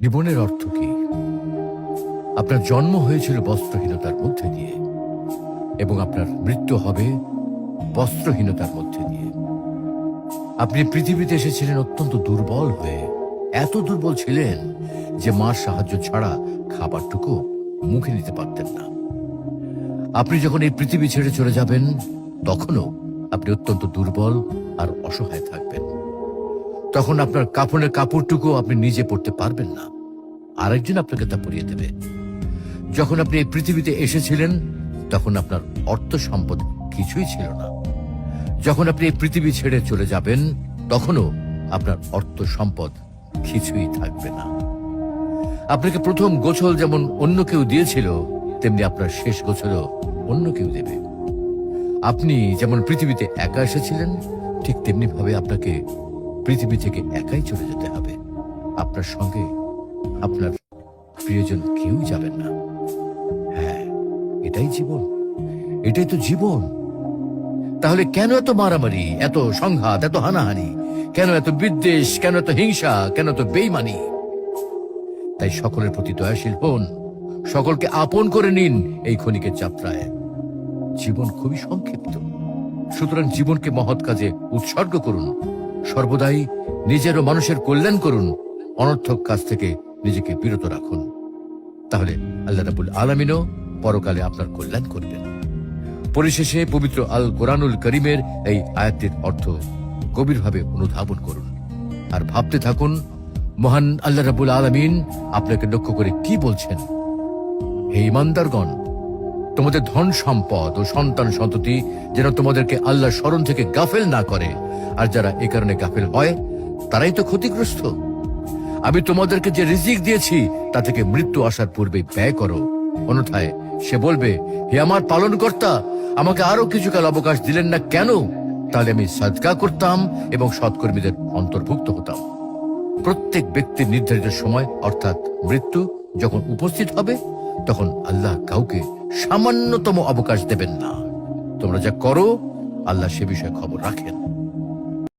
জীবনের অর্থ কি? আপনার জন্ম হয়েছিল বস্ত্রহীনতার মধ্যে দিয়ে এবং আপনার মৃত্যু হবে বস্ত্রহীনতার মধ্যে দিয়ে। আপনি পৃথিবীতে এসেছিলেন অত্যন্ত দুর্বল হয়ে, এত দুর্বল ছিলেন যে মার সাহায্য ছাড়া খাবারটুকু মুখে নিতে পারতেন না। আপনি যখন এই পৃথিবী ছেড়ে চলে যাবেন তখনও আপনি অত্যন্ত দুর্বল আর অসহায় থাকবেন। তখন আপনার কাফনের কাপড়টুকু আপনি নিজে পরতে পারবেন না, আরেকজন আপনাকে তা পরিয়ে দেবে। যখন আপনি এই পৃথিবীতে এসেছিলেন তখন আপনার অর্থ সম্পদ কিছুই ছিল না। যখন আপনি এই পৃথিবী ছেড়ে চলে যাবেন তখনও আপনার অর্থ সম্পদ কিছুই থাকবে না। আপনাকে প্রথম গোছল যেমন অন্য কেউ দিয়েছিল, তেমনি আপনার শেষ গোছলও অন্য কেউ দেবে। আপনি যেমন পৃথিবীতে একা এসেছিলেন, ঠিক তেমনি ভাবে আপনাকে পৃথিবী থেকে একাই চলে যেতে হবে। আপনার সঙ্গে আপনার প্রিয়জন কেউ যাবেন না। হ্যাঁ, এটাই জীবন, এটাই তো জীবন। তাহলে কেন এত মারামারি, এত সংঘাত, এত হানাহানি? কেন এত বিদ্বেষ? কেন এত হিংসা? কেন এত বেইমানি? তাই সকলের প্রতি দয়াশীল হন, সকলকে আপন করে নিন এই ক্ষণিকের যাত্রায়। জীবন খুবই সংক্ষিপ্ত, সুতরাং জীবনকে মহৎ কাজে উৎসর্গ করুন। সর্বদাই নিজের ও মানুষের কল্যাণ করুন, অনর্থক কাজ থেকে নিজেকে বিরত রাখুন। তাহলে আল্লাহ রাব্বুল আলামিনও পরকালে আপনার কল্যাণ করবেন। পরিশেষে পবিত্র আল কোরআনুল করিমের এই আয়াতটির অর্থ গভীরভাবে অনুধাবন করুন আর ভাবতে থাকুন, মহান আল্লাহ রাব্বুল আলামিন আপনাকে লক্ষ্য করে কি বলছেন। হে ঈমানদারগণ, তোমাদের ধন সম্পদ ও সন্তান সন্ততি যেন তোমাদেরকে আল্লাহর স্মরণ থেকে গাফেল না করে, আর যারা এ কারণে গাফেল হয় তারাই তো ক্ষতিগ্রস্ত। আমি তোমাদেরকে যে রিজিক দিয়েছি তা থেকে মৃত্যু আসার পূর্বে ব্যয় করো, অন্যথায় সে বলবে, হে আমার পালনকর্তা, আমাকে আরো কিছুকাল অবকাশ দিলেন না কেন? তাহলে আমি সাদকা করতাম এবং সৎকর্মীদের অন্তর্ভুক্ত হতাম। প্রত্যেক ব্যক্তির নির্ধারিত সময় অর্থাৎ মৃত্যু যখন উপস্থিত হবে তখন আল্লাহ কাউকে সামান্যতম অবকাশ দেবেন না। তোমরা যা করো আল্লাহ সে বিষয়ে খবর রাখেন।